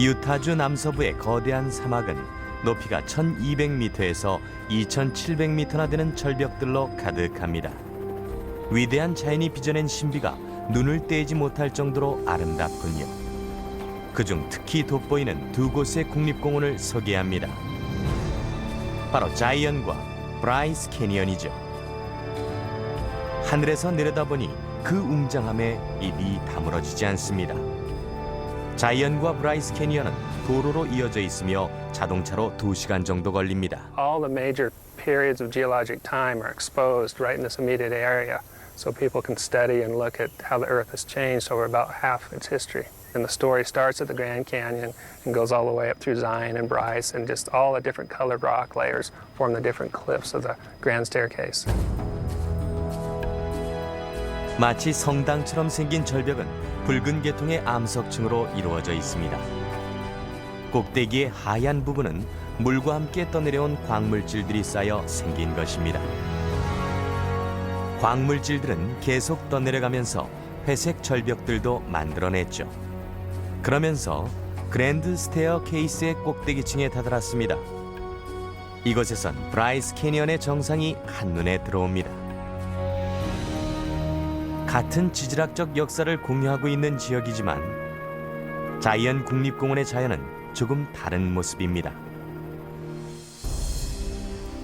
유타주 남서부의 거대한 사막은 높이가 1200m에서 2700m나 되는 절벽들로 가득합니다. 위대한 자연이 빚어낸 신비가 눈을 떼지 못할 정도로 아름답군요. 그중 특히 돋보이는 두 곳의 국립공원을 소개합니다. 바로 자이언과 브라이스 캐니언이죠. 하늘에서 내려다보니 그 웅장함에 입이 다물어지지 않습니다. 자이언과 브라이스 캐니언은 도로로 이어져 있으며 자동차로 2시간 정도 걸립니다. All the major periods of geologic time are exposed right in this immediate area, so people can study and look at how the Earth has changed over about half its history. And the story starts at the Grand Canyon and goes all the way up through Zion and Bryce, and just all the different colored rock layers form the different cliffs of the Grand Staircase. 마치 성당처럼 생긴 절벽은 붉은 계통의 암석층으로 이루어져 있습니다. 꼭대기의 하얀 부분은 물과 함께 떠내려온 광물질들이 쌓여 생긴 것입니다. 광물질들은 계속 떠내려가면서 회색 절벽들도 만들어냈죠. 그러면서 그랜드 스테어 케이스의 꼭대기층에 다다랐습니다. 이곳에선 브라이스 캐니언의 정상이 한눈에 들어옵니다. 같은 지질학적 역사를 공유하고 있는 지역이지만 자이언 국립공원의 자연은 조금 다른 모습입니다.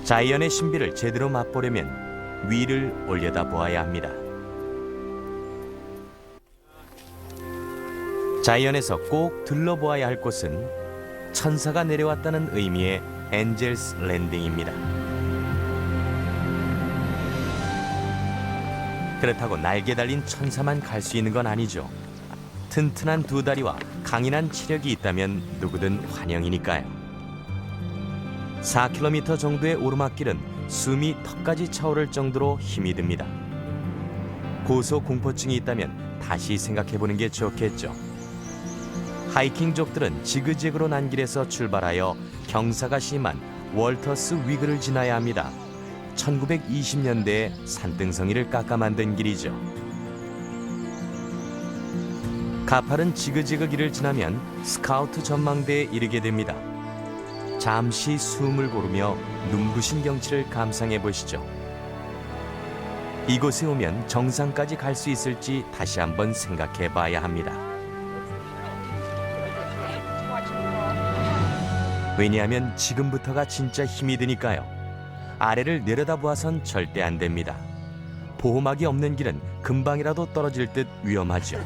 자이언의 신비를 제대로 맛보려면 위를 올려다보아야 합니다. 자이언에서 꼭 들러보아야 할 곳은 천사가 내려왔다는 의미의 엔젤스 랜딩입니다. 그렇다고 날개 달린 천사만 갈 수 있는 건 아니죠. 튼튼한 두 다리와 강인한 체력이 있다면 누구든 환영이니까요. 4km 정도의 오르막길은 숨이 턱까지 차오를 정도로 힘이 듭니다. 고소 공포증이 있다면 다시 생각해보는 게 좋겠죠. 하이킹족들은 지그재그로 난 길에서 출발하여 경사가 심한 월터스 위그를 지나야 합니다. 1920년대에 산등성이를 깎아 만든 길이죠. 가파른 지그재그 길을 지나면 스카우트 전망대에 이르게 됩니다. 잠시 숨을 고르며 눈부신 경치를 감상해 보시죠. 이곳에 오면 정상까지 갈 수 있을지 다시 한번 생각해 봐야 합니다. 왜냐하면 지금부터가 진짜 힘이 드니까요. 아래를 내려다보아선 절대 안 됩니다. 보호막이 없는 길은 금방이라도 떨어질 듯 위험하죠.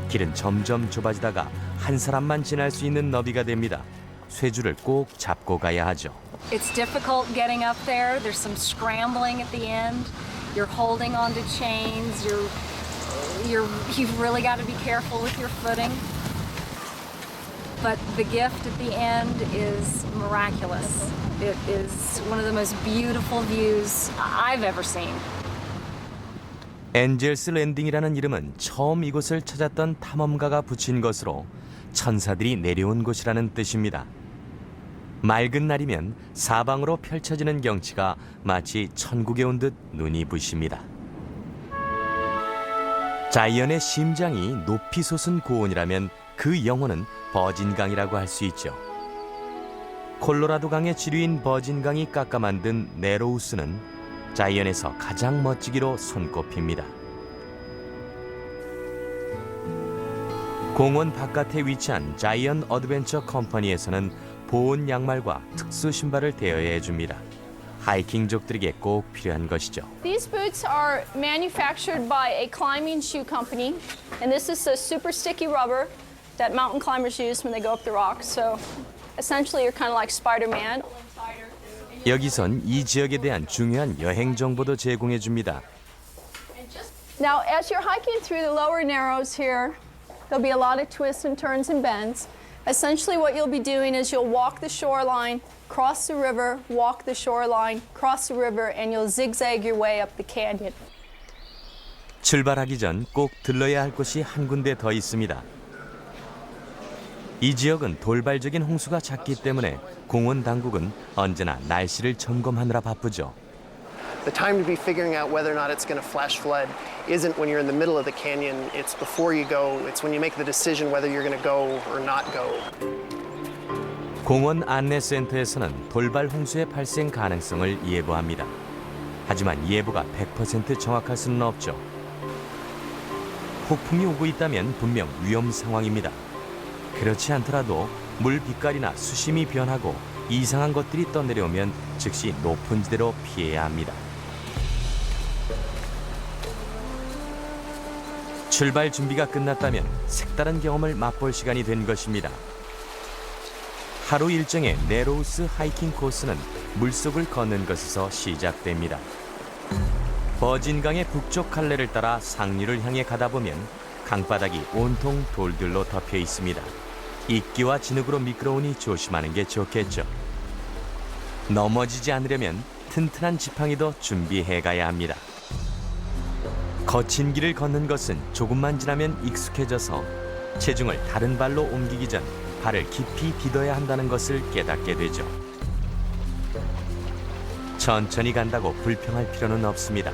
길은 점점 좁아지다가 한 사람만 지날 수 있는 너비가 됩니다. 쇠줄을 꼭 잡고 가야 하죠. It's difficult getting up there. There's some scrambling at the end. You're holding onto chains. You've really got to be careful with your footing. But the gift at the end is miraculous. It is one of the most beautiful views I've ever seen. 엔젤스 랜딩이라는 이름은 처음 이곳을 찾았던 탐험가가 붙인 것으로 천사들이 내려온 곳이라는 뜻입니다. 맑은 날이면 사방으로 펼쳐지는 경치가 마치 천국에 온 듯 눈이 부십니다. 자이언의 심장이 높이 솟은 고원이라면 그 영혼은 버진강이라고 할 수 있죠. 콜로라도 강의 지류인 버진강이 깎아 만든 네로우스는 자이언에서 가장 멋지기로 손꼽힙니다. 공원 바깥에 위치한 자이언 어드벤처 컴퍼니에서는 보온 양말과 특수 신발을 대여해 줍니다. 하이킹족들에게 꼭 필요한 것이죠. These boots are manufactured by a climbing shoe company, and this is the super sticky rubber that mountain climbers use when they go up the rocks. So essentially you're kind of like Spider-Man. 여기선 이 지역에 대한 중요한 여행 정보도 제공해 줍니다. Now, as you're hiking through the lower narrows here, there'll be a lot of twists and turns and bends. Essentially what you'll be doing is you'll walk the shoreline, cross the river, walk the shoreline, cross the river, and you'll zigzag your way up the canyon. 출발하기 전 꼭 들러야 할 곳이 한 군데 더 있습니다. 이 지역은 돌발적인 홍수가 잦기 때문에 공원 당국은 언제나 날씨를 점검하느라 바쁘죠. The time to be figuring out whether or not it's going to flash flood isn't when you're in the middle of the canyon, it's before you go, it's when you make the decision whether you're going to go or not go. 공원 안내센터에서는 돌발 홍수의 발생 가능성을 예보합니다. 하지만 예보가 100% 정확할 수는 없죠. 폭풍이 오고 있다면 분명 위험 상황입니다. 그렇지 않더라도 물 빛깔이나 수심이 변하고 이상한 것들이 떠내려오면 즉시 높은 지대로 피해야 합니다. 출발 준비가 끝났다면 색다른 경험을 맛볼 시간이 된 것입니다. 하루 일정의 네로우스 하이킹 코스는 물속을 걷는 것에서 시작됩니다. 버진강의 북쪽 갈래를 따라 상류를 향해 가다 보면 강바닥이 온통 돌들로 덮여 있습니다. 이끼와 진흙으로 미끄러우니 조심하는 게 좋겠죠. 넘어지지 않으려면 튼튼한 지팡이도 준비해 가야 합니다. 거친 길을 걷는 것은 조금만 지나면 익숙해져서 체중을 다른 발로 옮기기 전 발을 깊이 디뎌야 한다는 것을 깨닫게 되죠. 천천히 간다고 불평할 필요는 없습니다.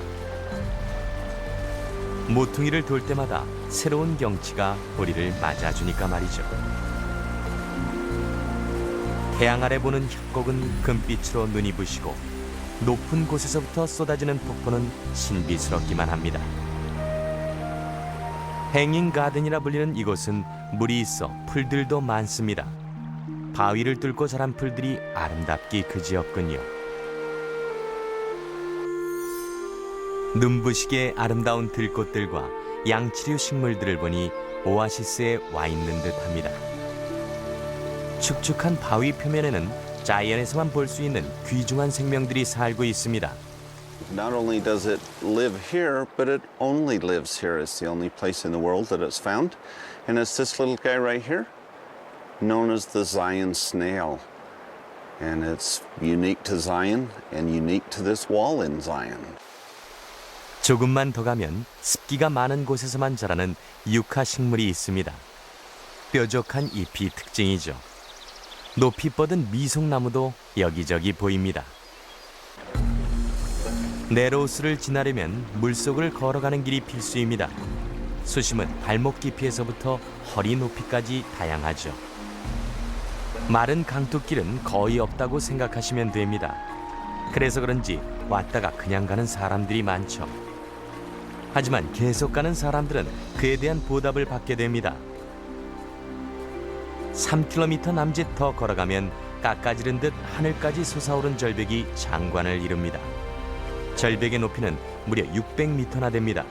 모퉁이를 돌 때마다 새로운 경치가 우리를 맞아주니까 말이죠. 태양 아래 보는 협곡은 금빛으로 눈이 부시고 높은 곳에서부터 쏟아지는 폭포는 신비스럽기만 합니다. 행잉 가든이라 불리는 이곳은 물이 있어 풀들도 많습니다. 바위를 뚫고 자란 풀들이 아름답기 그지없군요. 눈부시게 아름다운 들꽃들과 양치류 식물들을 보니 오아시스에 와 있는 듯합니다. 축축한 바위 표면에는 자이언에서만 볼 수 있는 귀중한 생명들이 살고 있습니다. Not only does it live here, but it only lives here. It's the only place in the world that it's found. And it's this little guy right here, known as the Zion snail. And it's unique to Zion and unique to this wall in Zion. 조금만 더 가면 습기가 많은 곳에서만 자라는 유카 식물이 있습니다. 뾰족한 잎이 특징이죠. 높이 뻗은 미송나무도 여기저기 보입니다. 네로우스를 지나려면 물속을 걸어가는 길이 필수입니다. 수심은 발목 깊이에서부터 허리 높이까지 다양하죠. 마른 강둑길은 거의 없다고 생각하시면 됩니다. 그래서 그런지 왔다가 그냥 가는 사람들이 많죠. 하지만 계속 가는 사람들은 그에 대한 보답을 받게 됩니다. 3km 남짓 더 걸어가면 깎아지른 듯 하늘까지 솟아오른 절벽이 장관을 이룹니다. 절벽의 높이는 무려 600m나 됩니다.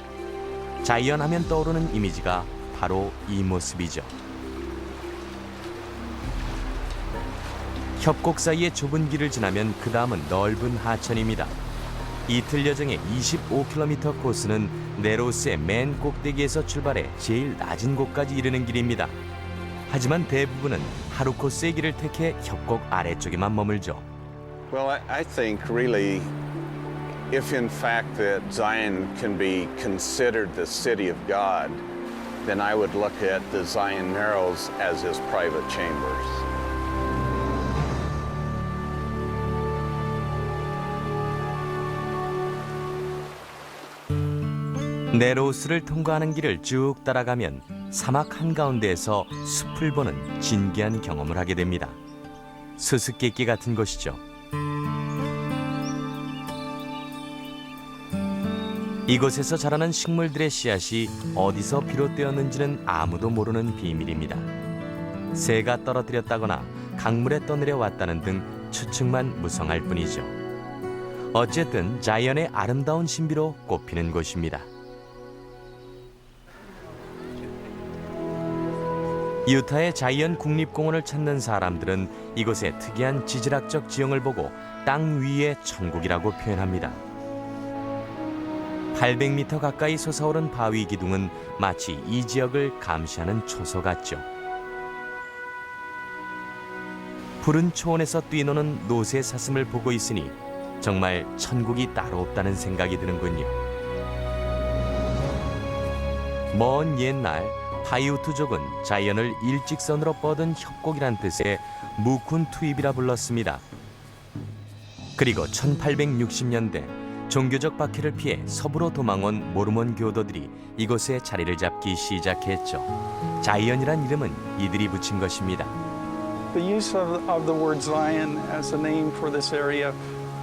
자이언 하면 떠오르는 이미지가 바로 이 모습이죠. 협곡 사이의 좁은 길을 지나면 그 다음은 넓은 하천입니다. 이틀 여정의 25km 코스는 네로우스의 맨 꼭대기에서 출발해 제일 낮은 곳까지 이르는 길입니다. 하지만 대부분은 하루 코스의 길을 택해 협곡 아래쪽에만 머물죠. Well, I think really, if in fact that Zion can be considered the city of God, then I would look at the Zion Narrows as his private chambers. 네로우스를 통과하는 길을 쭉 따라가면 사막 한가운데에서 숲을 보는 진귀한 경험을 하게 됩니다. 수수께끼 같은 곳이죠. 이곳에서 자라는 식물들의 씨앗이 어디서 비롯되었는지는 아무도 모르는 비밀입니다. 새가 떨어뜨렸다거나 강물에 떠내려 왔다는 등 추측만 무성할 뿐이죠. 어쨌든 자이언의 아름다운 신비로 꼽히는 곳입니다. 유타의 자이언 국립공원을 찾는 사람들은 이곳의 특이한 지질학적 지형을 보고 땅 위의 천국이라고 표현합니다. 800m 가까이 솟아오른 바위 기둥은 마치 이 지역을 감시하는 초소 같죠. 푸른 초원에서 뛰노는 노새 사슴을 보고 있으니 정말 천국이 따로 없다는 생각이 드는군요. 먼 옛날 파이우투족은 자이언을 일직선으로 뻗은 협곡이란 뜻의 무쿤투입이라 불렀습니다. 그리고 1860년대 종교적 박해를 피해 서부로 도망온 모르몬 교도들이 이곳에 자리를 잡기 시작했죠. 자이언이란 이름은 이들이 붙인 것입니다. The use of the word Zion as a name for this area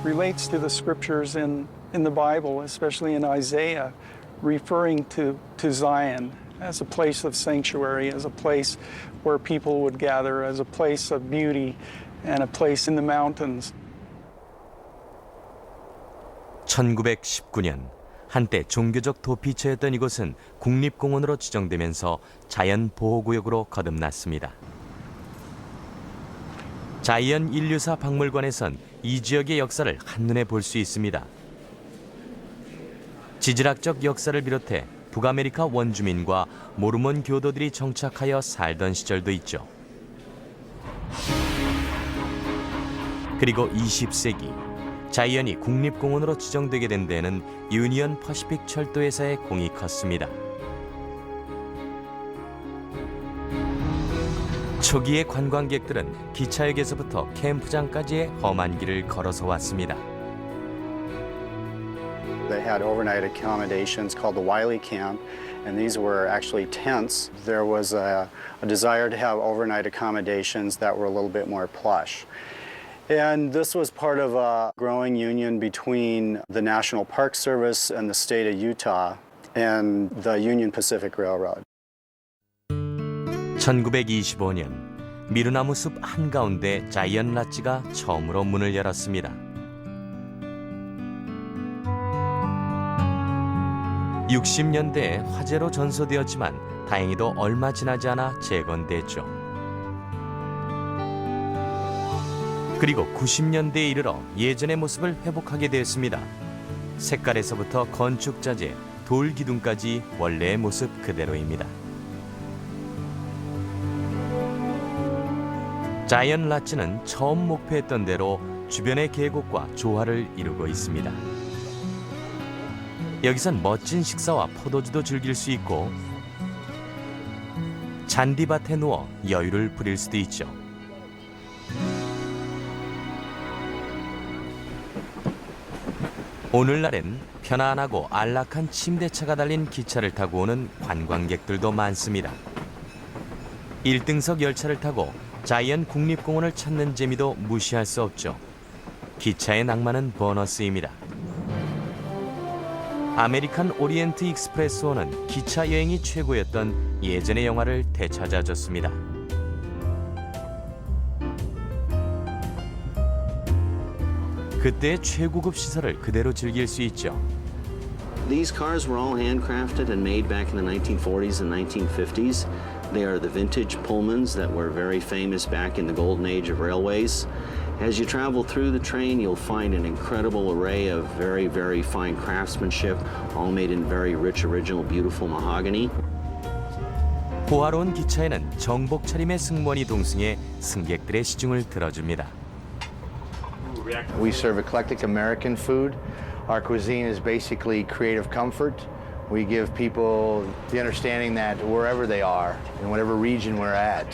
relates to the scriptures in the Bible, especially in Isaiah, referring to Zion as a place of sanctuary, as a place where people would gather, as a place of beauty, and a place in the mountains. 1919년 한때 종교적 도피처였던 이곳은 국립공원으로 지정되면서 자연보호구역으로 거듭났습니다. 자이언 인류사 박물관에선 이 지역의 역사를 한눈에 볼 수 있습니다. 지질학적 역사를 비롯해 북아메리카 원주민과 모르몬 교도들이 정착하여 살던 시절도 있죠. 그리고 20세기 자이언이 국립공원으로 지정되게 된 데에는 유니언 퍼시픽 철도회사의 공이 컸습니다. 초기의 관광객들은 기차역에서부터 캠프장까지의 험한 길을 걸어서 왔습니다. They had overnight accommodations called the Wiley Camp, and these were actually tents. There was a desire to have overnight accommodations that were a little bit more plush. And this was part of a growing union between the National Park Service and the state of Utah and the Union Pacific Railroad. 1925년 미루나무 숲 한가운데 자이언 랏지가 처음으로 문을 열었습니다. 60년대에 화재로 전소되었지만 다행히도 얼마 지나지 않아 재건됐죠. 그리고 90년대에 이르러 예전의 모습을 회복하게 되었습니다. 색깔에서부터 건축 자재, 돌 기둥까지 원래의 모습 그대로입니다. 자이언 랏지는 처음 목표했던 대로 주변의 계곡과 조화를 이루고 있습니다. 여기선 멋진 식사와 포도주도 즐길 수 있고 잔디밭에 누워 여유를 부릴 수도 있죠. 오늘날엔 편안하고 안락한 침대차가 달린 기차를 타고 오는 관광객들도 많습니다. 1등석 열차를 타고 자이언 국립공원을 찾는 재미도 무시할 수 없죠. 기차의 낭만은 보너스입니다. 아메리칸 오리엔트 익스프레스호는 기차 여행이 최고였던 예전의 영화를 되찾아줬습니다. 그때의 최고급 시설을 그대로 즐길 수 있죠. These cars were all handcrafted and made back in the 1940s and 1950s. They are the vintage Pullmans that were very famous back in the golden age of railways. As you travel through the train, you'll find an incredible array of very, very fine craftsmanship, all made in very rich, original, beautiful mahogany. 호화로운 기차에는 정복 차림의 승무원이 동승해 승객들의 시중을 들어줍니다. We serve eclectic American food. Our cuisine is basically creative comfort. We give people the understanding that wherever they are, in whatever region we're at,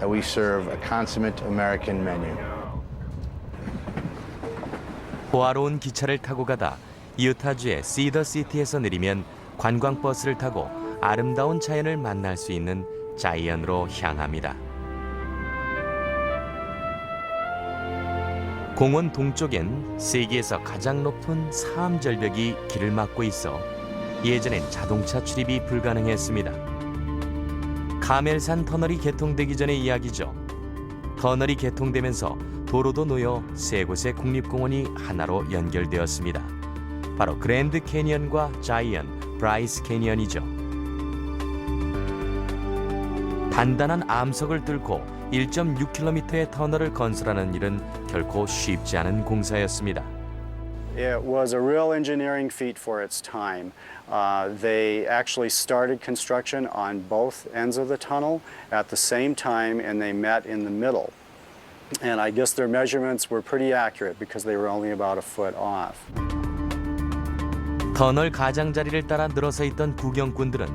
that we serve a consummate American menu. 호화로운 기차를 타고 가다 유타주의 시더시티에서 내리면 관광버스를 타고 아름다운 자연을 만날 수 있는 자이언으로 향합니다. 공원 동쪽엔 세계에서 가장 높은 사암절벽이 길을 막고 있어 예전엔 자동차 출입이 불가능했습니다. 카멜산 터널이 개통되기 전의 이야기죠. 터널이 개통되면서 도로도 놓여 세 곳의 국립공원이 하나로 연결되었습니다. 바로 그랜드 캐니언과 자이언, 브라이스 캐니언이죠. 단단한 암석을 뚫고 1.6km의 터널을 건설하는 일은 결코 쉽지 않은 공사였습니다. It was a real engineering feat for its time. They actually started construction on both ends of the tunnel at the same time, and they met in the middle. And I guess their measurements were pretty accurate because they were only about a foot off. 터널 가장자리를 따라 늘어서 있던 구경꾼들은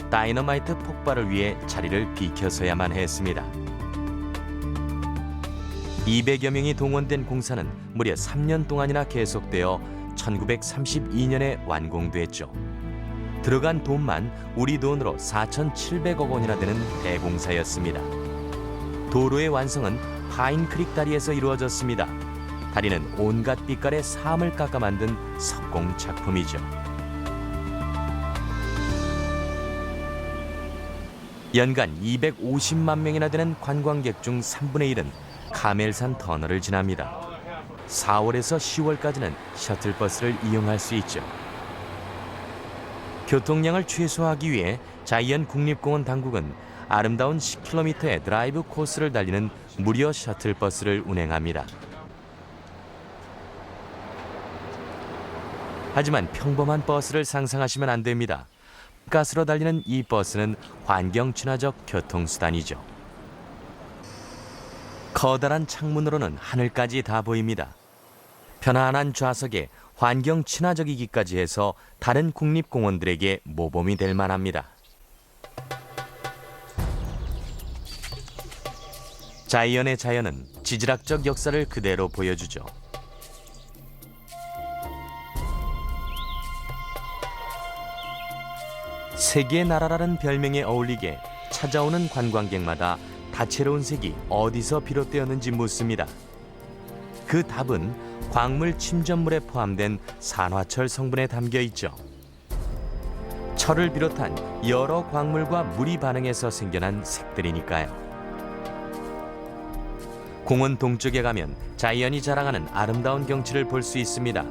다이너마이트 폭발을 위해 자리를 비켜서야만 했습니다. 200여 명이 동원된 공사는 무려 3년 동안이나 계속되어 1932년에 완공됐죠. 들어간 돈만 우리 돈으로 4,700억 원이나 되는 대공사였습니다. 도로의 완성은 파인크릭 다리에서 이루어졌습니다. 다리는 온갖 빛깔의 삶을 깎아 만든 석공 작품이죠. 연간 250만 명이나 되는 관광객 중 3분의 1은 카멜산 터널을 지납니다. 4월에서 10월까지는 셔틀버스를 이용할 수 있죠. 교통량을 최소화하기 위해 자이언 국립공원 당국은 아름다운 10km의 드라이브 코스를 달리는 무료 셔틀버스를 운행합니다. 하지만 평범한 버스를 상상하시면 안 됩니다. 가스로 달리는 이 버스는 환경 친화적 교통수단이죠. 커다란 창문으로는 하늘까지 다 보입니다. 편안한 좌석에 환경 친화적이기까지 해서 다른 국립공원들에게 모범이 될 만합니다. 자이언의 자연은 지질학적 역사를 그대로 보여주죠. 세계의 나라라는 별명에 어울리게 찾아오는 관광객마다 다채로운 색이 어디서 비롯되었는지 묻습니다. 그 답은 광물 침전물에 포함된 산화철 성분에 담겨 있죠. 철을 비롯한 여러 광물과 물이 반응해서 생겨난 색들이니까요. 공원 동쪽에 가면 자이언이 자랑하는 아름다운 경치를 볼 수 있습니다.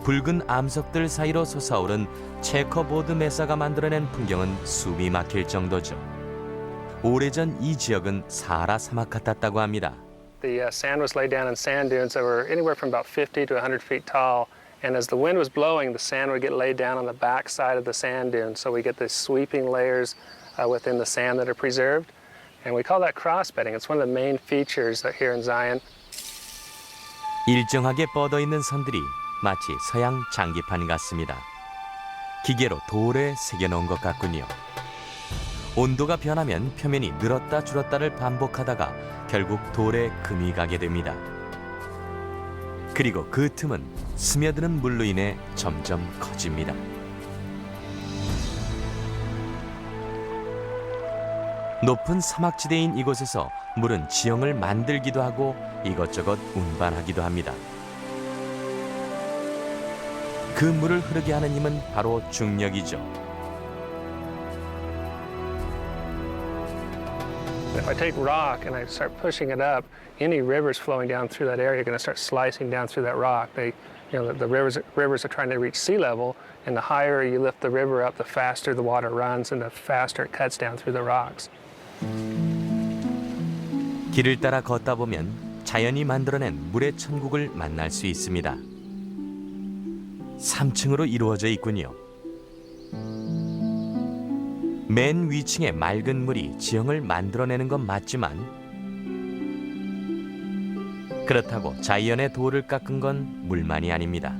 붉은 암석들 사이로 솟아오른 체커보드 메사가 만들어낸 풍경은 숨이 막힐 정도죠. 오래전 이 지역은 사하라 사막 같았다고 합니다. The sand was laid down in sand dunes that were anywhere from about 50 to 100 feet tall. And as the wind was blowing, the sand would get laid down on the back side of the sand dunes. So we get these sweeping layers within the sand that are preserved. And we call that crossbedding. It's one of the main features here in Zion. 일정하게 뻗어 있는 선들이 마치 서양 장기판 같습니다. 기계로 돌에 새겨놓은 것 같군요. 온도가 변하면 표면이 늘었다 줄었다를 반복하다가 결국 돌에 금이 가게 됩니다. 그리고 그 틈은 스며드는 물로 인해 점점 커집니다. 높은 사막지대인 이곳에서 물은 지형을 만들기도 하고 이것저것 운반하기도 합니다. 그 물을 흐르게 하는 힘은 바로 중력이죠. If I take rock and I start pushing it up, any rivers flowing down through that area are going to start slicing down through that rock. The rivers are trying to reach sea level, and the higher you lift the river up, the faster the water runs and the faster it cuts down through the rocks. 길을 따라 걷다 보면 자연이 만들어낸 물의 천국을 만날 수 있습니다. 3층으로 이루어져 있군요. 맨 위층의 맑은 물이 지형을 만들어내는 건 맞지만 그렇다고 자이언의 돌을 깎은 건 물만이 아닙니다.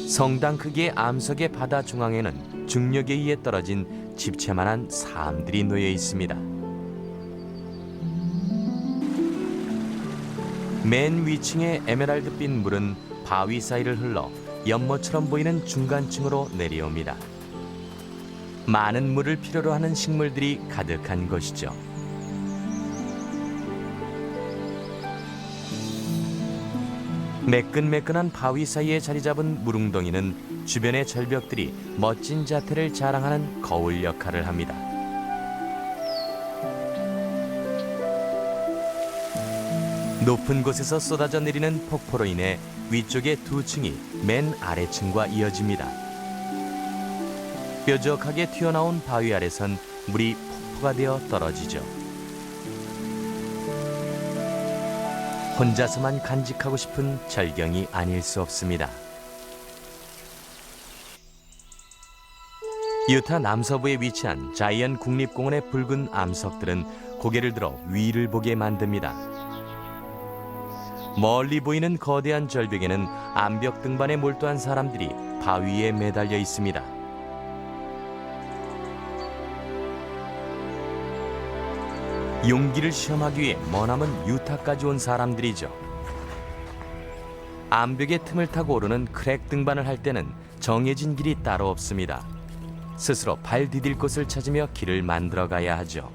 성당 크기의 암석의 바다 중앙에는 중력에 의해 떨어진 집채만한 삶들이 놓여 있습니다. 맨 위층의 에메랄드빛 물은 바위 사이를 흘러 연못처럼 보이는 중간층으로 내려옵니다. 많은 물을 필요로 하는 식물들이 가득한 곳이죠. 매끈매끈한 바위 사이에 자리 잡은 물웅덩이는 주변의 절벽들이 멋진 자태를 자랑하는 거울 역할을 합니다. 높은 곳에서 쏟아져 내리는 폭포로 인해 위쪽의 두 층이 맨 아래층과 이어집니다. 뾰족하게 튀어나온 바위 아래선 물이 폭포가 되어 떨어지죠. 혼자서만 간직하고 싶은 절경이 아닐 수 없습니다. 유타 남서부에 위치한 자이언 국립공원의 붉은 암석들은 고개를 들어 위를 보게 만듭니다. 멀리 보이는 거대한 절벽에는 암벽 등반에 몰두한 사람들이 바위에 매달려 있습니다. 용기를 시험하기 위해 머나먼 유타까지 온 사람들이죠. 암벽의 틈을 타고 오르는 크랙 등반을 할 때는 정해진 길이 따로 없습니다. 스스로 발 디딜 곳을 찾으며 길을 만들어 가야 하죠.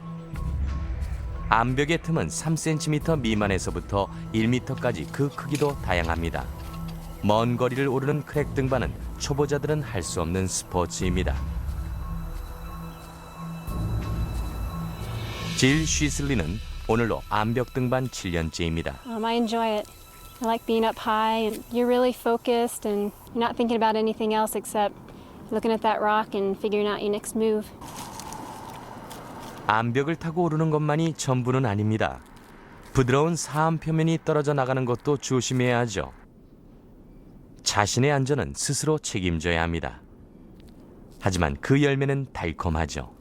암벽의 틈은 3cm 미만에서부터 1m까지 그 크기도 다양합니다. 먼 거리를 오르는 크랙 등반은 초보자들은 할 수 없는 스포츠입니다. 질 쉬슬리는 오늘로 암벽 등반 7년째입니다. I enjoy it. I like being up high and you're really focused and you're not thinking about anything else except looking at that rock and figuring out your next move. 암벽을 타고 오르는 것만이 전부는 아닙니다. 부드러운 사암 표면이 떨어져 나가는 것도 조심해야 하죠. 자신의 안전은 스스로 책임져야 합니다. 하지만 그 열매는 달콤하죠.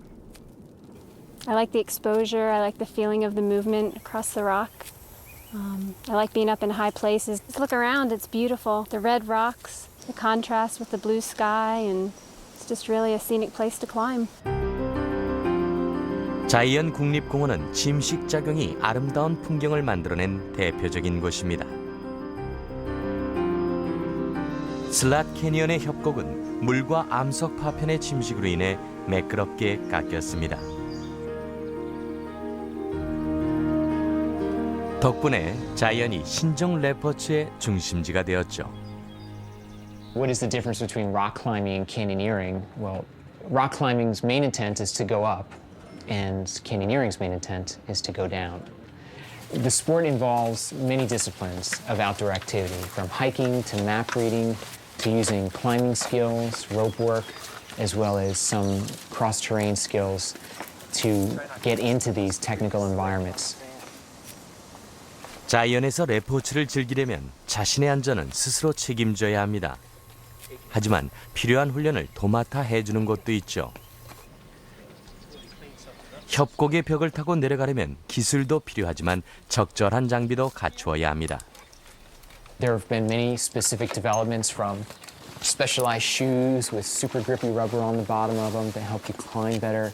I like the exposure. I like the feeling of the movement across the rock. I like being up in high places. Just look around, it's beautiful. The red rocks, the contrast with the blue sky, and it's just really a scenic place to climb. 자이언 국립공원은 침식작용이 아름다운 풍경을 만들어낸 대표적인 곳입니다. 슬랏 캐니언의 협곡은 물과 암석 파편의 침식으로 인해 매끄럽게 깎였습니다. 덕분에 자이언이 신정 레퍼츠의 중심지가 되었죠. What is the difference between rock climbing and canyoneering? Well, rock climbing's main intent is to go up, and canyoneering's main intent is to go down. The sport involves many disciplines of outdoor activity, from hiking to map reading to using climbing skills, rope work, as well as some cross-terrain skills to get into these technical environments. 자이언에서 레포츠를 즐기려면 자신의 안전은 스스로 책임져야 합니다. 하지만 필요한 훈련을 도맡아 해주는 곳도 있죠. 협곡의 벽을 타고 내려가려면 기술도 필요하지만 적절한 장비도 갖추어야 합니다. There have been many specific developments from specialized shoes with super grippy rubber on the bottom of them that help you climb better,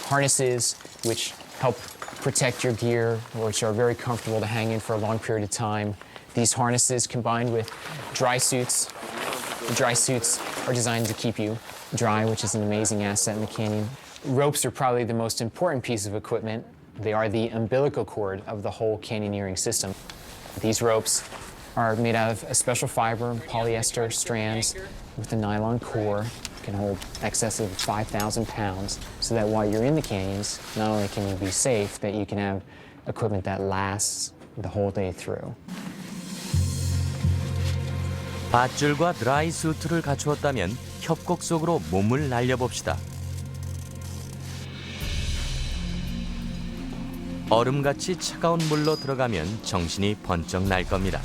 harnesses which help protect your gear, which are very comfortable to hang in for a long period of time. These harnesses combined with dry suits. The dry suits are designed to keep you dry, which is an amazing asset in the canyon. Ropes are probably the most important piece of equipment. They are the umbilical cord of the whole canyoneering system. These ropes are made out of a special fiber, polyester strands with a nylon core. Can hold excess of 5,000 pounds, so that while you're in the canyons, not only can you be safe, that you can have equipment that lasts the whole day through. 밧줄과 드라이 수트를 갖추었다면 협곡 속으로 몸을 날려봅시다. 얼음같이 차가운 물로 들어가면 정신이 번쩍 날 겁니다.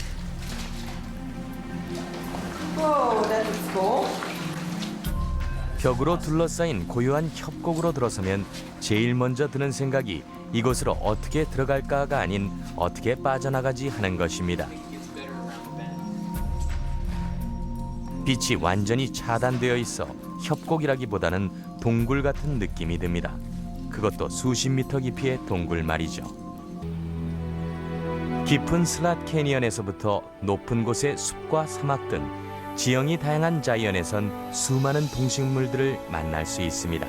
벽으로 둘러싸인 고요한 협곡으로 들어서면 제일 먼저 드는 생각이 이곳으로 어떻게 들어갈까가 아닌 어떻게 빠져나가지 하는 것입니다. 빛이 완전히 차단되어 있어 협곡이라기보다는 동굴 같은 느낌이 듭니다. 그것도 수십 미터 깊이의 동굴 말이죠. 깊은 슬랏 캐니언에서부터 높은 곳의 숲과 사막 등 지형이 다양한 자이언에선 수많은 동식물들을 만날 수 있습니다.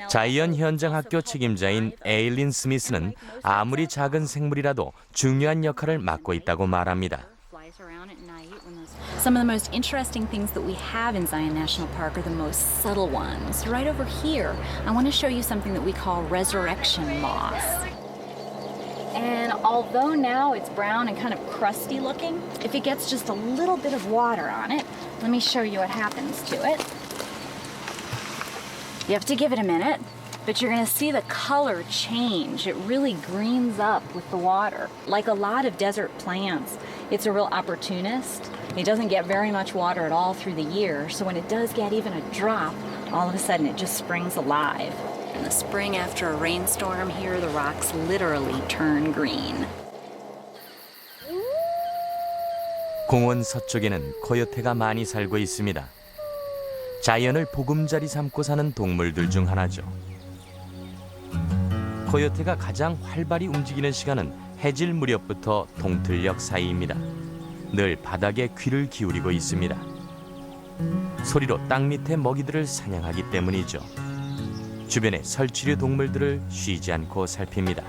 자이언 현장 학교 책임자인 에일린 스미스는 아무리 작은 생물이라도 중요한 역할을 맡고 있다고 말합니다. Some of the most interesting things that we have in Zion National Park are the most subtle ones. Right over here, I want to show you something that we call resurrection moss. And although now it's brown and kind of crusty looking, If it gets just a little bit of water on it, let me show you what happens to it. you have to give it a minute, but you're going to see the color change. It really greens up with the water. Like a lot of desert plants, it's a real opportunist. It doesn't get very much water at all through the year, so when it does get even a drop, all of a sudden it just springs alive. In the spring after a rainstorm here, the rocks literally turn green. 공원 서쪽에는 코요테가 많이 살고 있습니다. 자이언을 보금자리 삼고 사는 동물들 중 하나죠. 코요테가 가장 활발히 움직이는 시간은 해질 무렵부터 동틀녘 사이입니다. 늘 바닥에 귀를 기울이고 있습니다. 소리로 땅 밑의 먹이들을 사냥하기 때문이죠. 주변의 설치류 동물들을 쉬지 않고 살핍니다.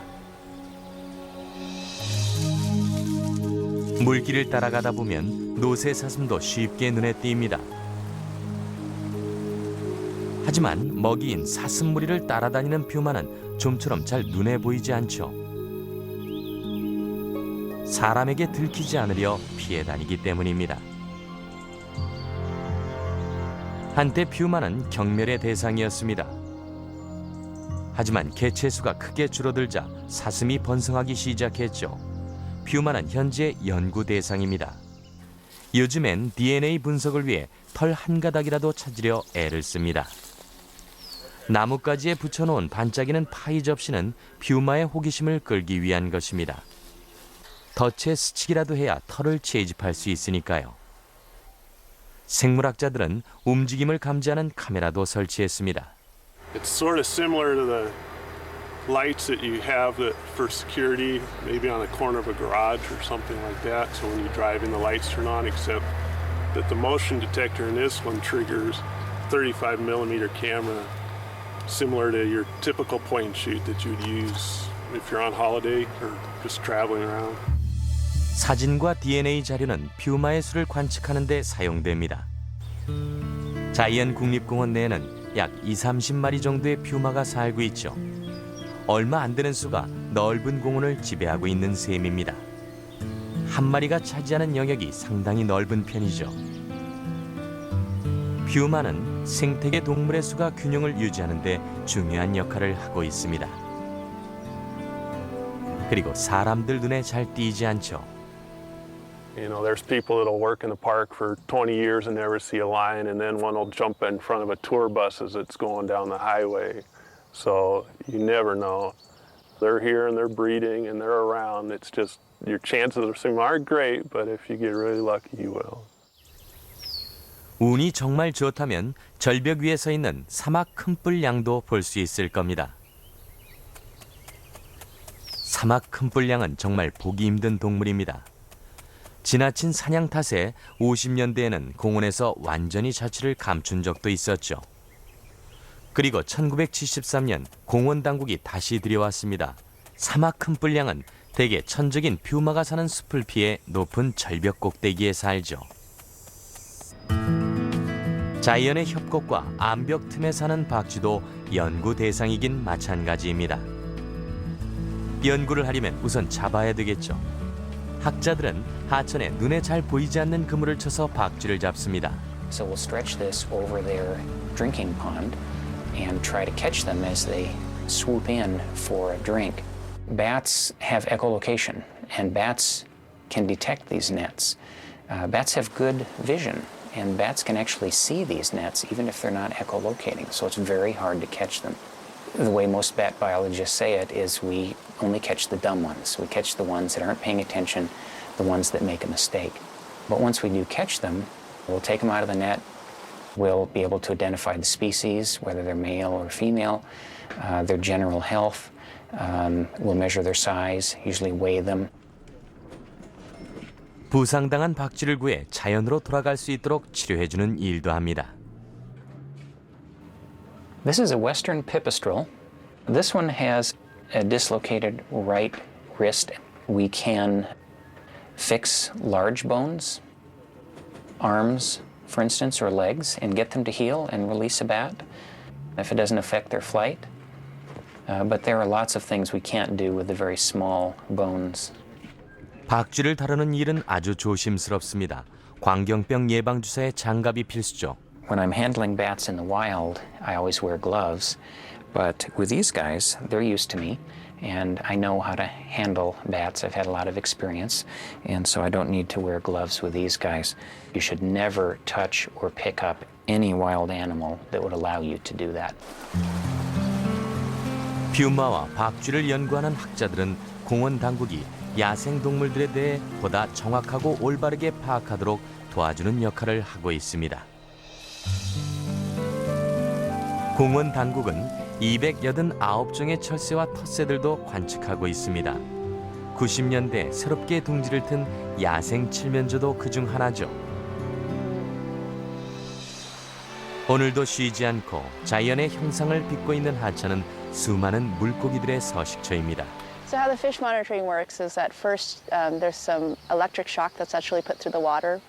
물길을 따라가다 보면 노새 사슴도 쉽게 눈에 띕니다. 하지만 먹이인 사슴무리를 따라다니는 퓨마는 좀처럼 잘 눈에 보이지 않죠. 사람에게 들키지 않으려 피해 다니기 때문입니다. 한때 퓨마는 경멸의 대상이었습니다. 하지만 개체수가 크게 줄어들자 사슴이 번성하기 시작했죠. 퓨마는 현재 연구 대상입니다. 요즘엔 DNA 분석을 위해 털 한 가닥이라도 찾으려 애를 씁니다. 나뭇가지에 붙여놓은 반짝이는 파이 접시는 퓨마의 호기심을 끌기 위한 것입니다. 덫에 스치기라도 해야 털을 채집할 수 있으니까요. 생물학자들은 움직임을 감지하는 카메라도 설치했습니다. It's sort of similar to the lights that you have that for security, maybe on the corner of a garage or something like that. So when you drive in, the lights turn on, except that the motion detector in this one triggers 35mm camera, similar to your typical point and shoot that you'd use if you're on holiday or just traveling around. 사진과 DNA 자료는 퓨마의 수를 관측하는 데 사용됩니다. 자이언 국립공원 내에는 약 20-30마리 정도의 퓨마가 살고 있죠. 얼마 안 되는 수가 넓은 공원을 지배하고 있는 셈입니다. 한 마리가 차지하는 영역이 상당히 넓은 편이죠. 퓨마는 생태계 동물의 수가 균형을 유지하는 데 중요한 역할을 하고 있습니다. 그리고 사람들 눈에 잘 띄지 않죠. You know, there's people that'll work in the park for 20 years and never see a lion, and then one will jump in front of a tour bus as it's going down the highway. So you never know. They're here and they're breeding and they're around. It's just your chances of seeing them aren't great, but if you get really lucky, you will. 운이 정말 좋다면 절벽 위에 서 있는 사막 큰뿔 양도 볼 수 있을 겁니다. 사막 큰뿔 양은 정말 보기 힘든 동물입니다. 지나친 사냥 탓에 50년대에는 공원에서 완전히 자취를 감춘 적도 있었죠. 그리고 1973년 공원 당국이 다시 들여왔습니다. 사막 큰뿔 양은 대개 천적인 퓨마가 사는 숲을 피해 높은 절벽 꼭대기에 살죠. 자이언의 협곡과 암벽 틈에 사는 박쥐도 연구 대상이긴 마찬가지입니다. 연구를 하려면 우선 잡아야 되겠죠. 학자들은 하천에 눈에 잘 보이지 않는 그물을 쳐서 박쥐를 잡습니다. So we'll stretch this over their drinking pond and try to catch them as they swoop in for a drink. Bats have echolocation, and bats can detect these nets. Bats have good vision, and bats can actually see these nets even if they're not echolocating, so it's very hard to catch them. The way most bat biologists say it is we only catch the dumb ones. We catch the ones that aren't paying attention, the ones that make a mistake. But once we do catch them, we'll take them out of the net. We'll be able to identify the species, whether they're male or female, their general health. We'll measure their size, usually weigh them. 부상당한 박쥐를 구해 자연으로 돌아갈 수 있도록 치료해주는 일도 합니다. This is a western pipistrelle. This one has a dislocated right wrist. We can fix large bones, arms, for instance, or legs, and get them to heal and release a bat if it doesn't affect their flight. But there are lots of things we can't do with the very small bones. 박쥐를 다루는 일은 아주 조심스럽습니다. 광경병 예방 주사에 장갑이 필수죠. When I'm handling bats in the wild, I always wear gloves. But with these guys, they're used to me, and I know how to handle bats. I've had a lot of experience, and so I don't need to wear gloves with these guys. You should never touch or pick up any wild animal that would allow you to do that. 퓨마와 박쥐를 연구하는 학자들은 공원 당국이 야생 동물들에 대해 보다 정확하고 올바르게 파악하도록 도와주는 역할을 하고 있습니다. 공원 당국은 289종의 철새와 텃새들도 관측하고 있습니다. 90년대 새롭게 둥지를 튼 야생 칠면조도 그중 하나죠. 오늘도 쉬지 않고 자연의 형상을 빚고 있는 하천은 수많은 물고기들의 서식처입니다. So how the fish monitoring works is that first there's some electric shock that's actually put through the water,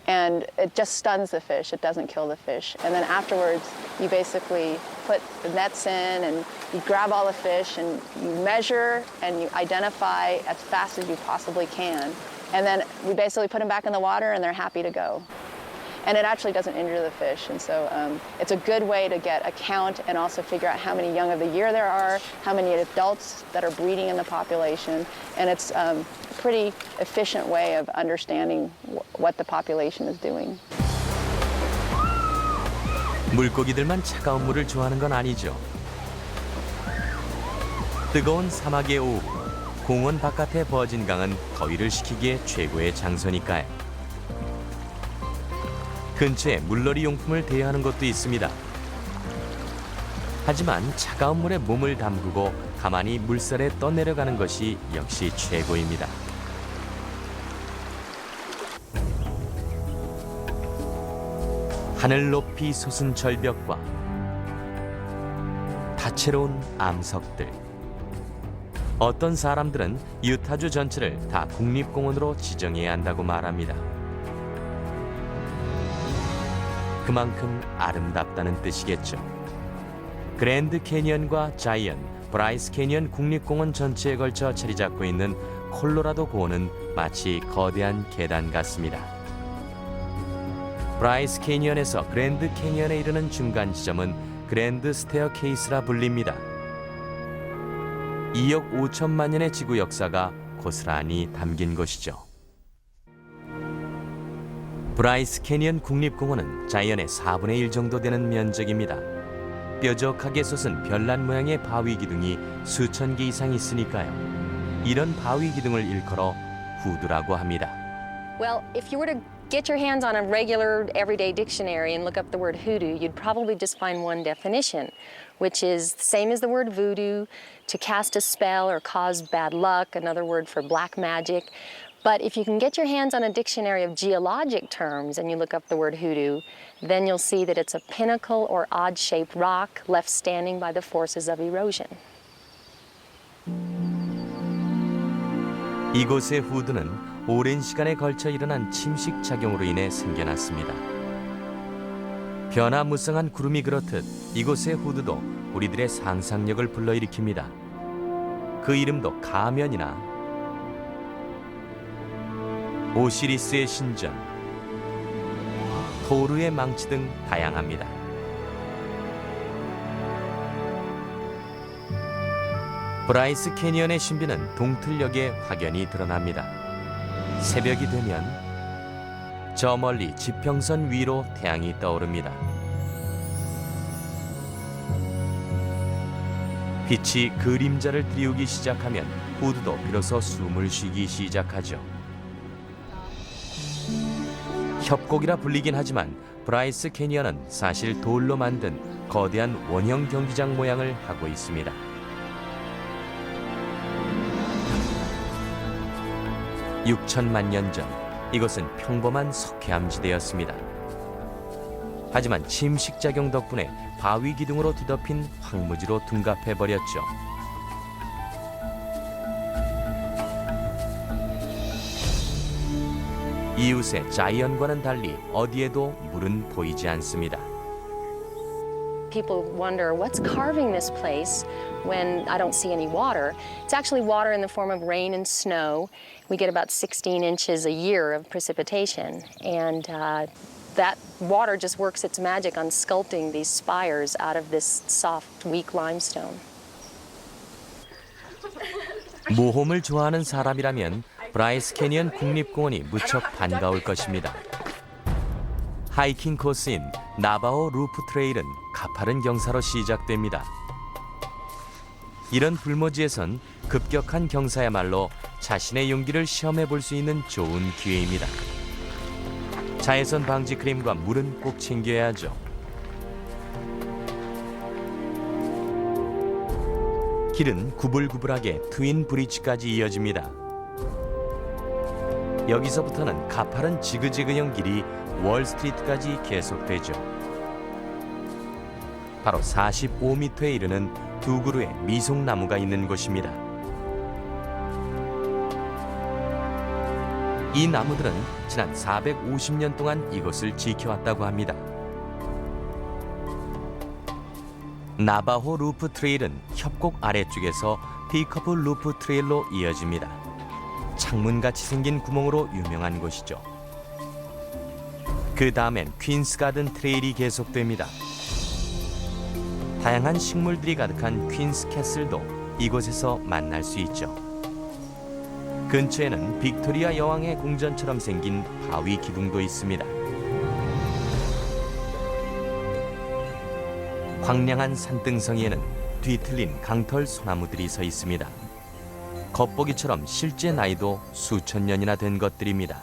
and it just stuns the fish. It doesn't kill the fish. And then afterwards, you basically put the nets in and you grab all the fish and you measure and you identify as fast as you possibly can. And then we basically put them back in the water and they're happy to go. And it actually doesn't injure the fish. And so it's a good way to get a count and also figure out how many young of the year there are, how many adults that are breeding in the population. And it's a pretty efficient way of understanding what the population is doing. 물고기들만 차가운 물을 좋아하는 건 아니죠. 뜨거운 사막의 오후, 공원 바깥에 버진 강은 더위를 식히기에 최고의 장소니까요. 근처에 물놀이 용품을 대여하는 곳도 있습니다. 하지만 차가운 물에 몸을 담그고 가만히 물살에 떠내려가는 것이 역시 최고입니다. 하늘 높이 솟은 절벽과 다채로운 암석들. 어떤 사람들은 유타주 전체를 다 국립공원으로 지정해야 한다고 말합니다. 그만큼 아름답다는 뜻이겠죠. 그랜드 캐니언과 자이언, 브라이스 캐니언 국립공원 전체에 걸쳐 자리 잡고 있는 콜로라도 고원은 마치 거대한 계단 같습니다. 브라이스 캐니언에서 그랜드 캐니언에 이르는 중간 지점은 그랜드 스테어케이스라 불립니다. 2억 5천만 년의 지구 역사가 고스란히 담긴 곳이죠. 브라이스 캐니언 국립공원은 자연의 4분의 1 정도 되는 면적입니다. 뾰족하게 솟은 별난 모양의 바위 기둥이 수천 개 이상 있으니까요. 이런 바위 기둥을 일컬어 후드라고 합니다. Well, if you were to get your hands on a regular everyday dictionary and look up the word hoodoo, you'd probably just find one definition, which is the same as the word voodoo, to cast a spell or cause bad luck, another word for black magic. But if you can get your hands on a dictionary of geologic terms and you look up the word hoodoo, then you'll see that it's a pinnacle or odd-shaped rock left standing by the forces of erosion. 이곳의 후드는 오랜 시간에 걸쳐 일어난 침식 작용으로 인해 생겨났습니다. 변화무쌍한 구름이 그렇듯 이곳의 후드도 우리들의 상상력을 불러일으킵니다. 그 이름도 가면이나 오시리스의 신전, 토르의 망치 등 다양합니다. 브라이스 캐니언의 신비는 동틀역에 확연히 드러납니다. 새벽이 되면 저 멀리 지평선 위로 태양이 떠오릅니다. 빛이 그림자를 드리우기 시작하면 후드도 비로소 숨을 쉬기 시작하죠. 협곡이라 불리긴 하지만 브라이스 캐니언은 사실 돌로 만든 거대한 원형 경기장 모양을 하고 있습니다. (6천만 년) 전 이곳은 평범한 석회암지대였습니다. 하지만 침식작용 덕분에 바위 기둥으로 뒤덮인 황무지로 둔갑해버렸죠. 이웃의 자이언과는 달리 어디에도 물은 보이지 않습니다. People wonder, what's carving this place when I don't see any water? It's actually water in the form of rain and snow. We get about 16 inches a year of precipitation, and that water just works its magic on sculpting these spires out of this soft, weak limestone. 모험을 좋아하는 사람이라면 브라이스 캐니언 국립공원이 무척 반가울 것입니다. 하이킹 코스인 나바오 루프 트레일은 가파른 경사로 시작됩니다. 이런 불모지에선 급격한 경사야말로 자신의 용기를 시험해 볼 수 있는 좋은 기회입니다. 자외선 방지 크림과 물은 꼭 챙겨야 하죠. 길은 구불구불하게 트윈 브릿지까지 이어집니다. 여기서부터는 가파른 지그재그형 길이 월스트리트까지 계속되죠. 바로 45m에 이르는 두 그루의 미송나무가 있는 곳입니다. 이 나무들은 지난 450년 동안 이곳을 지켜왔다고 합니다. 나바호 루프 트레일은 협곡 아래쪽에서 티커프 루프 트레일로 이어집니다. 창문같이 생긴 구멍으로 유명한 곳이죠. 그 다음엔 퀸스 가든 트레일이 계속됩니다. 다양한 식물들이 가득한 퀸스 캐슬도 이곳에서 만날 수 있죠. 근처에는 빅토리아 여왕의 궁전처럼 생긴 바위 기둥도 있습니다. 황량한 산등성이에는 뒤틀린 강털 소나무들이 서 있습니다. 겉보기처럼 실제 나이도 수천 년이나 된 것들입니다.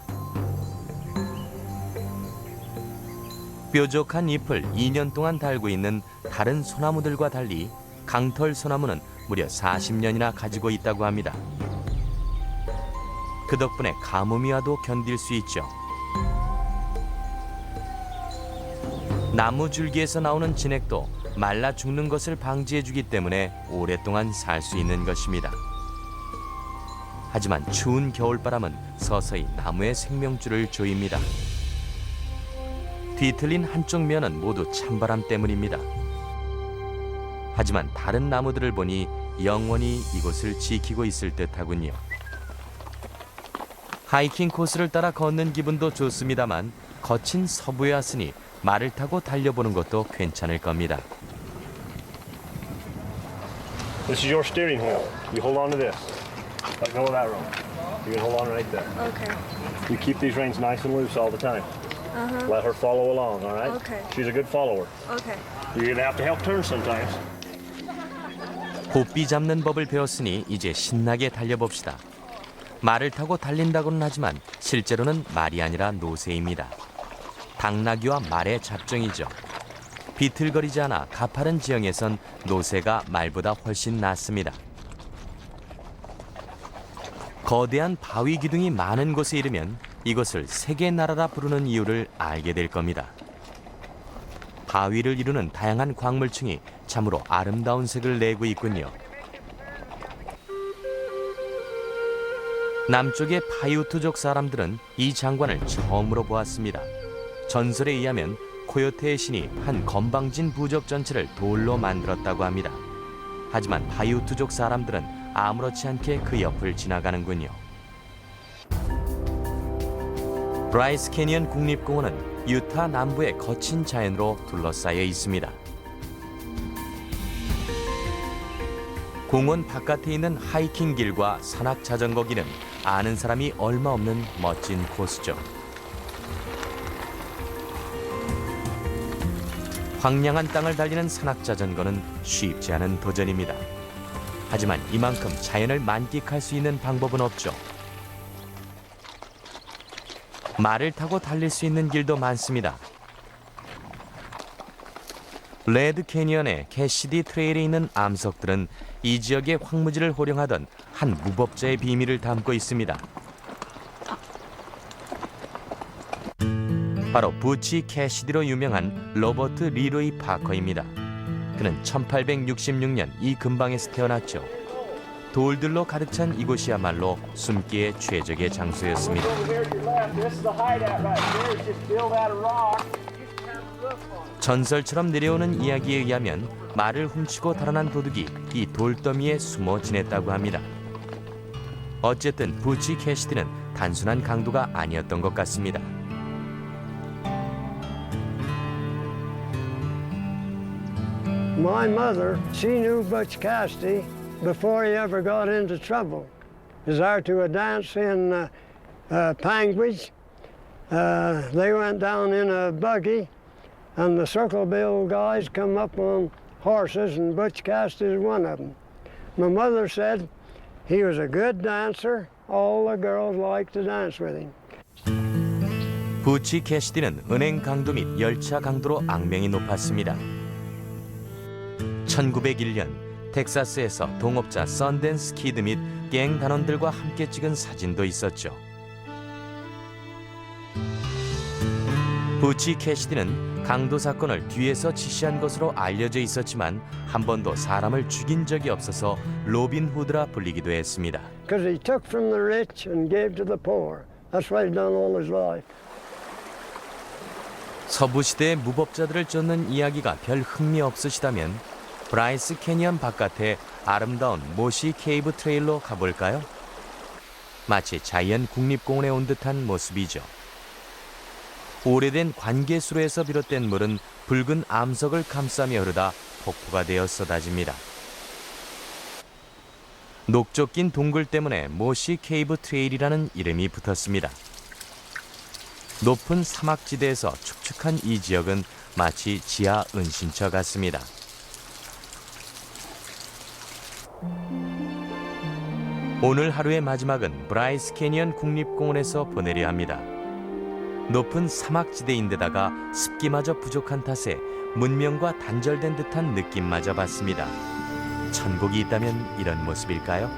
뾰족한 잎을 2년 동안 달고 있는 다른 소나무들과 달리 강털 소나무는 무려 40년이나 가지고 있다고 합니다. 그 덕분에 가뭄이 와도 견딜 수 있죠. 나무 줄기에서 나오는 진액도 말라 죽는 것을 방지해주기 때문에 오랫동안 살 수 있는 것입니다. 하지만 추운 겨울바람은 서서히 나무의 생명줄을 조입니다. 뒤틀린 한쪽 면은 모두 찬바람 때문입니다. 하지만 다른 나무들을 보니 영원히 이곳을 지키고 있을 듯하군요. 하이킹 코스를 따라 걷는 기분도 좋습니다만 거친 서부에 왔으니 말을 타고 달려보는 것도 괜찮을 겁니다. This is your steering wheel. You hold on to this. Let go of that rope. You can hold on right there. Okay. You keep these reins nice and loose all the time. Let her follow along, all right? Okay. She's a good follower. Okay. You're going to have to help turn sometimes. 고삐 잡는 법을 배웠으니 이제 신나게 달려봅시다. 말을 타고 달린다고는 하지만 실제로는 말이 아니라 노새입니다. 당나귀와 말의 잡종이죠. 비틀거리지 않아 가파른 지형에선 노새가 말보다 훨씬 낫습니다. 거대한 바위 기둥이 많은 곳에 이르면 이것을 세계 나라라 부르는 이유를 알게 될 겁니다. 바위를 이루는 다양한 광물층이 참으로 아름다운 색을 내고 있군요. 남쪽의 파이우트족 사람들은 이 장관을 처음으로 보았습니다. 전설에 의하면 코요테의 신이 한 건방진 부족 전체를 돌로 만들었다고 합니다. 하지만 파이우트족 사람들은 아무렇지 않게 그 옆을 지나가는군요. 브라이스 캐니언 국립공원은 유타 남부의 거친 자연으로 둘러싸여 있습니다. 공원 바깥에 있는 하이킹 길과 산악 자전거 길은 아는 사람이 얼마 없는 멋진 코스죠. 황량한 땅을 달리는 산악 자전거는 쉽지 않은 도전입니다. 하지만 이만큼 자연을 만끽할 수 있는 방법은 없죠. 말을 타고 달릴 수 있는 길도 많습니다. 레드 캐니언의 캐시디 트레일에 있는 암석들은 이 지역의 황무지를 호령하던 한 무법자의 비밀을 담고 있습니다. 바로 부치 캐시디로 유명한 로버트 리로이 파커입니다. 그는 1866년 이 근방에서 태어났죠. 돌들로 가득 찬 이곳이야말로 숨기의 최적의 장소였습니다. 전설처럼 내려오는 이야기에 의하면 말을 훔치고 달아난 도둑이 이 돌더미에 숨어 지냈다고 합니다. 어쨌든 부치 캐시디는 단순한 강도가 아니었던 것 같습니다. My mother, she knew Butch Cassidy before he ever got into trouble. He was there to a dance in Panguitch. They went down in a buggy, and the Circle Bill guys come up on horses, and Butch Cassidy was one of them. My mother said he was a good dancer. All the girls liked to dance with him. 부치 캐시디는 은행 강도 및 열차 강도로 악명이 높았습니다. 1901년 텍사스에서 동업자 썬댄스 키드 및 갱 단원들과 함께 찍은 사진도 있었죠. 부치 캐시디는 강도 사건을 뒤에서 지시한 것으로 알려져 있었지만 한 번도 사람을 죽인 적이 없어서 로빈 후드라 불리기도 했습니다. Because he took from the rich and gave to the poor. That's what he done all his life. 서부 시대의 무법자들을 쫓는 이야기가 별 흥미 없으시다면 브라이스 캐니언 바깥에 아름다운 모시 케이브 트레일로 가볼까요? 마치 자이언 국립공원에 온 듯한 모습이죠. 오래된 관계수로에서 비롯된 물은 붉은 암석을 감싸며 흐르다 폭포가 되어 쏟아집니다. 녹조 낀 동굴 때문에 모시 케이브 트레일이라는 이름이 붙었습니다. 높은 사막지대에서 축축한 이 지역은 마치 지하 은신처 같습니다. 오늘 하루의 마지막은 브라이스 캐니언 국립공원에서 보내려 합니다. 높은 사막지대인데다가 습기마저 부족한 탓에 문명과 단절된 듯한 느낌마저 받습니다. 천국이 있다면 이런 모습일까요?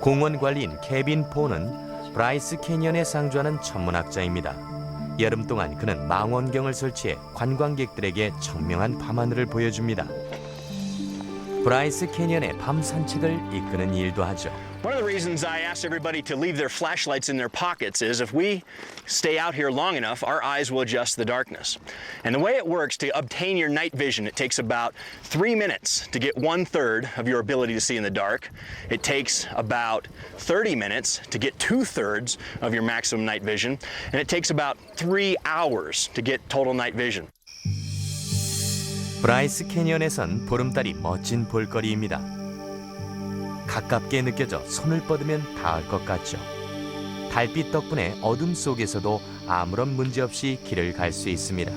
공원 관리인 케빈 포는 브라이스 캐니언에 상주하는 천문학자입니다. 여름 동안 그는 망원경을 설치해 관광객들에게 청명한 밤하늘을 보여줍니다. 브라이스 캐니언의 밤 산책을 이끄는 일도 하죠. One of the reasons I ask everybody to leave their flashlights in their pockets is if we stay out here long enough, our eyes will adjust to the darkness. And the way it works to obtain your night vision, it takes about 3 minutes to get 1/3 of your ability to see in the dark. It takes about 30 minutes to get 2/3 of your maximum night vision. And it takes about 3 hours to get total night vision. 브라이스 캐니언에선 보름달이 멋진 볼거리입니다. 가깝게 느껴져 손을 뻗으면 닿을 것 같죠. 달빛 덕분에 어둠 속에서도 아무런 문제 없이 길을 갈 수 있습니다.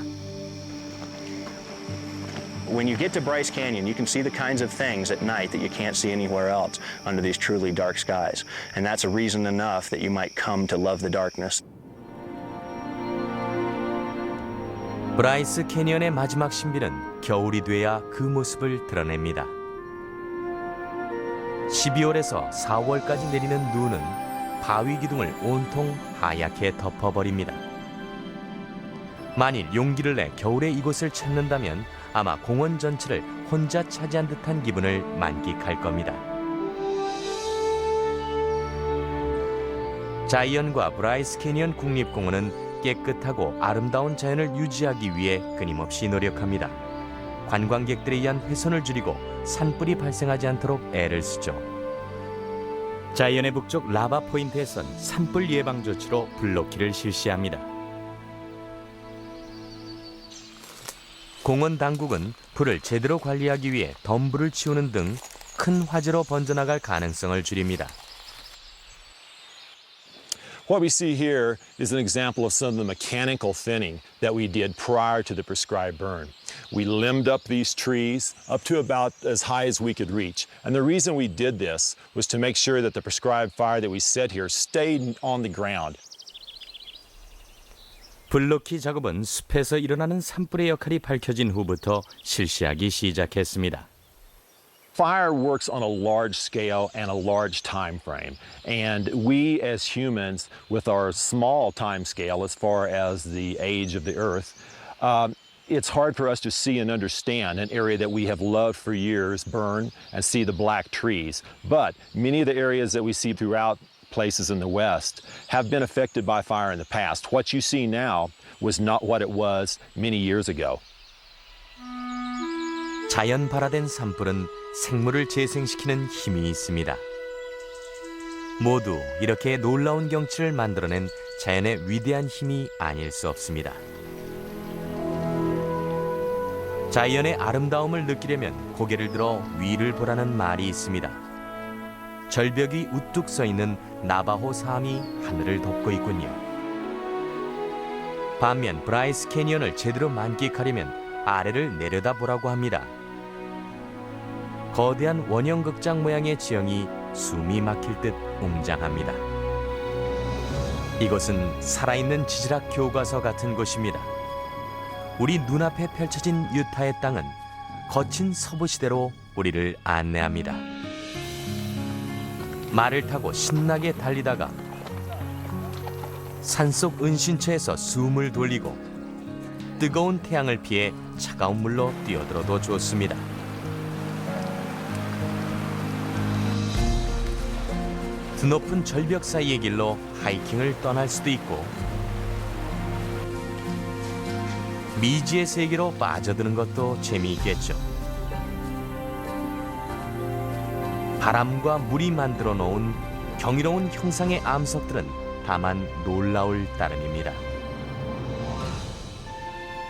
When you get to Bryce Canyon, you can see the kinds of things at night that you can't see anywhere else under these truly dark skies. And that's a reason enough that you might come to love the darkness. 브라이스 캐니언의 마지막 신비는 겨울이 돼야 그 모습을 드러냅니다. 12월에서 4월까지 내리는 눈은 바위 기둥을 온통 하얗게 덮어버립니다. 만일 용기를 내 겨울에 이곳을 찾는다면 아마 공원 전체를 혼자 차지한 듯한 기분을 만끽할 겁니다. 자이언과 브라이스 캐니언 국립공원은 깨끗하고 아름다운 자연을 유지하기 위해 끊임없이 노력합니다. 관광객들에 의한 훼손을 줄이고 산불이 발생하지 않도록 애를 쓰죠. 자이언의 북쪽 라바 포인트에선 산불 예방 조치로 블로키를 실시합니다. 공원 당국은 불을 제대로 관리하기 위해 덤불을 치우는 등 큰 화재로 번져나갈 가능성을 줄입니다. What we see here is an example of some of the mechanical thinning that we did prior to the prescribed burn. We limbed up these trees up to about as high as we could reach. And the reason we did this was to make sure that the prescribed fire that we set here stayed on the ground. 블로키 작업은 숲에서 일어나는 산불의 역할이 밝혀진 후부터 실시하기 시작했습니다. Fire works on a large scale and a large time frame. And we as humans, with our small time scale as far as the age of the earth, it's hard for us to see and understand an area that we have loved for years burn and see the black trees. But many of the areas that we see throughout places in the West have been affected by fire in the past. What you see now was not what it was many years ago. 자연 발화된 산불은 생물을 재생시키는 힘이 있습니다. 모두 이렇게 놀라운 경치를 만들어낸 자연의 위대한 힘이 아닐 수 없습니다. 자연의 아름다움을 느끼려면 고개를 들어 위를 보라는 말이 있습니다. 절벽이 우뚝 서 있는 나바호 섬이 하늘을 덮고 있군요. 반면 브라이스 캐니언을 제대로 만끽하려면 아래를 내려다보라고 합니다. 거대한 원형극장 모양의 지형이 숨이 막힐 듯 웅장합니다. 이곳은 살아있는 지질학 교과서 같은 곳입니다. 우리 눈앞에 펼쳐진 유타의 땅은 거친 서부시대로 우리를 안내합니다. 말을 타고 신나게 달리다가 산속 은신처에서 숨을 돌리고 뜨거운 태양을 피해 차가운 물로 뛰어들어도 좋습니다. 드높은 절벽 사이의 길로 하이킹을 떠날 수도 있고 미지의 세계로 빠져드는 것도 재미있겠죠. 바람과 물이 만들어 놓은 경이로운 형상의 암석들은 다만 놀라울 따름입니다.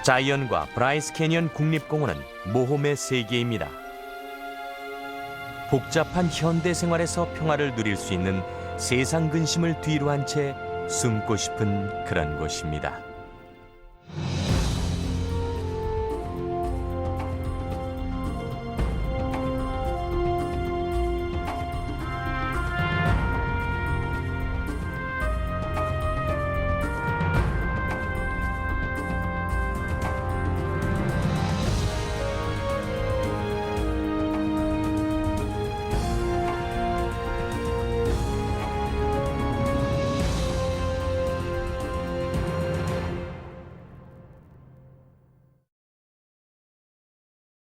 자이언과 브라이스 캐니언 국립공원은 모험의 세계입니다. 복잡한 현대 생활에서 평화를 누릴 수 있는 세상 근심을 뒤로 한 채 숨고 싶은 그런 곳입니다.